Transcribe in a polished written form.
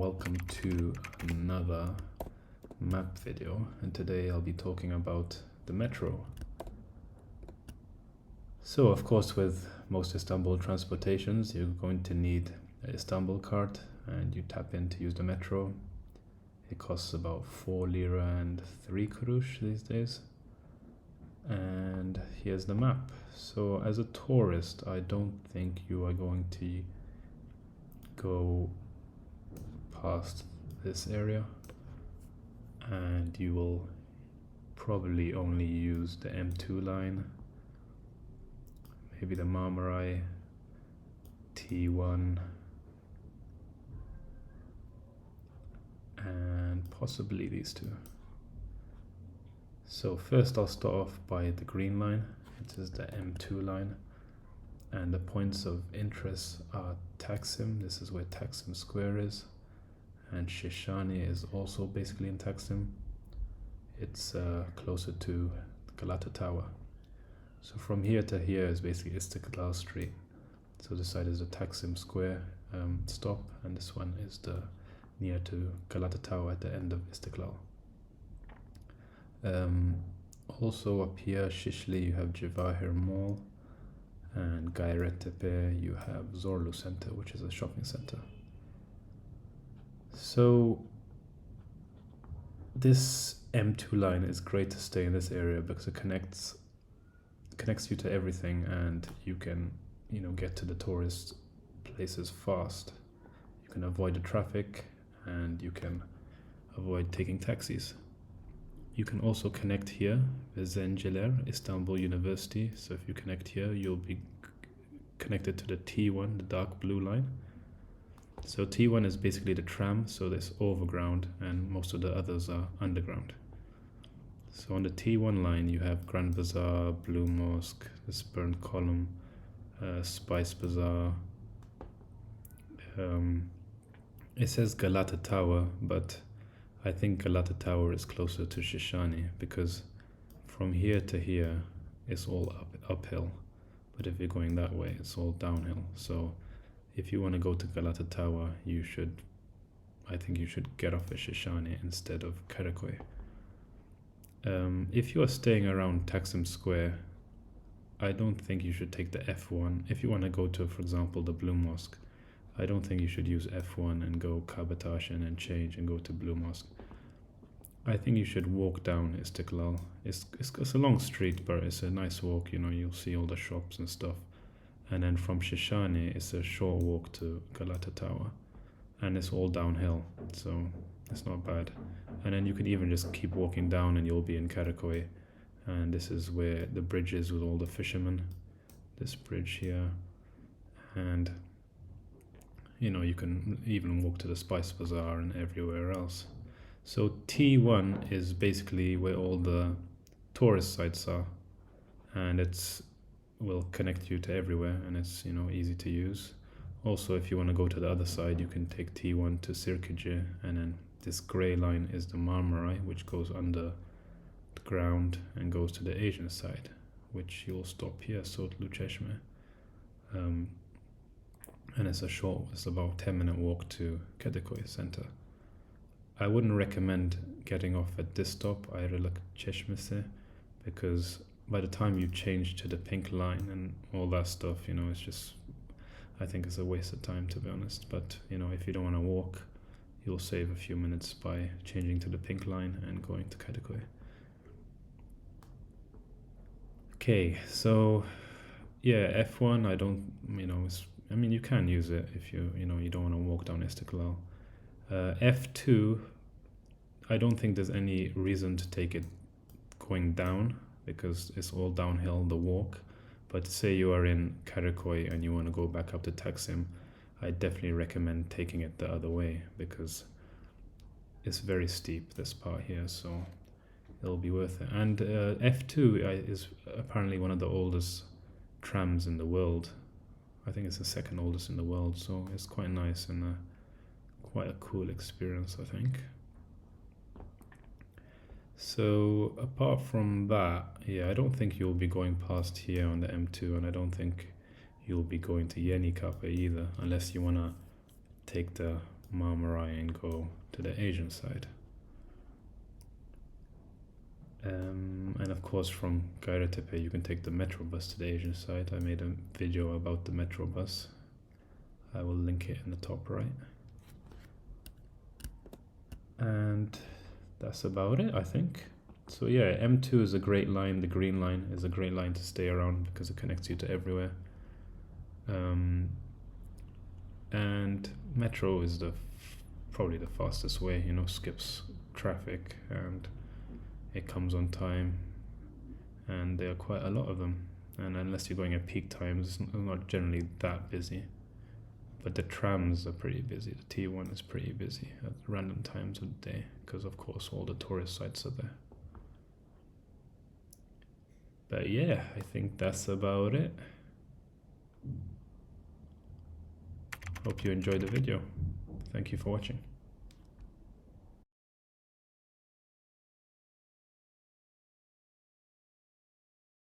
Welcome to another map video, and today I'll be talking about the metro. So of course, with most Istanbul transportations, you're going to need an Istanbul card, and you tap in to use the metro. It costs about 4 lira and 3 kurush these days. And here's the map. So as a tourist, I don't think you are going to go past this area, and you will probably only use the M2 line, maybe the Marmaray, T1, and possibly these two. So first I'll start off by the green line. It is the M2 line, and the points of interest are Taksim. This is where Taksim Square is, and Shishani is also basically in Taksim. It's closer to Galata Tower. So from here to here is basically Istiklal Street. So this side is the Taksim Square stop, and this one is the near to Galata Tower at the end of Istiklal. Also up here, Shishli, you have Jawahir Mall, and Gayrettepe, you have Zorlu Center, which is a shopping center. So this M2 line is great to stay in this area because it connects you to everything, and you can get to the tourist places fast. You can avoid the traffic, and you can avoid taking taxis. You can also connect here with Zenciler, Istanbul University. So if you connect here, you'll be connected to the T1, the dark blue line. So T1 is basically the tram, so there's overground, and most of the others are underground. So on the T1 line, you have Grand Bazaar, Blue Mosque, the Spurn Column, Spice Bazaar. It says Galata Tower, but I think Galata Tower is closer to Shishani, because from here to here it's all uphill, but if you're going that way it's all downhill. So if you want to go to Galata Tower, I think you should get off at Shishani instead of Karaköy. If you are staying around Taksim Square, I don't think you should take the F1. If you want to go to, for example, the Blue Mosque, I don't think you should use F1 and go Kabatashen and change and go to Blue Mosque. I think you should walk down Istiklal. It's a long street, but it's a nice walk. You'll see all the shops and stuff. And then from Shishani, it's a short walk to Galata Tower, and it's all downhill, so it's not bad. And then you can even just keep walking down, and you'll be in Karaköy. And this is where the bridge is with all the fishermen. This bridge here, and you can even walk to the Spice Bazaar and everywhere else. So T1 is basically where all the tourist sites are, and will connect you to everywhere, and it's easy to use. Also, if you want to go to the other side, you can take T1 to Sirkeci, and then this grey line is the Marmaray, which goes under the ground and goes to the Asian side, which you'll stop here, Sotlu Çeşme. And it's about 10-minute walk to Kadıköy center. I wouldn't recommend getting off at this stop, Ayrılık Çeşmesi, because by the time you change to the pink line and all that stuff, it's just, I think it's a waste of time, to be honest. But if you don't want to walk, you'll save a few minutes by changing to the pink line and going to Kadıköy. Okay, so yeah, F1, I don't, you can use it if you don't want to walk down Istiklal. F2, I don't think there's any reason to take it going down, because it's all downhill, the walk. But say you are in Karaköy and you want to go back up to Taksim, I definitely recommend taking it the other way, because it's very steep, this part here, so it'll be worth it. And F2 is apparently one of the oldest trams in the world. I think it's the second oldest in the world, so it's quite nice and quite a cool experience, I think. So apart from that, I don't think you'll be going past here on the M2, and I don't think you'll be going to Yenikapı either, unless you want to take the Marmaray and go to the Asian side. And of course from Gayrettepe you can take the metro bus to the Asian side. I made a video about the metro bus. I will link it in the top right. And that's about it, I think. So yeah, M2 is a great line. The green line is a great line to stay around because it connects you to everywhere. And metro is probably the fastest way, you know, skips traffic and it comes on time, and there are quite a lot of them, and unless you're going at peak times, it's not generally that busy. But the trams are pretty busy. The T1 is pretty busy at random times of the day because of course all the tourist sites are there. But yeah, I think that's about it. Hope you enjoyed the video. Thank you for watching.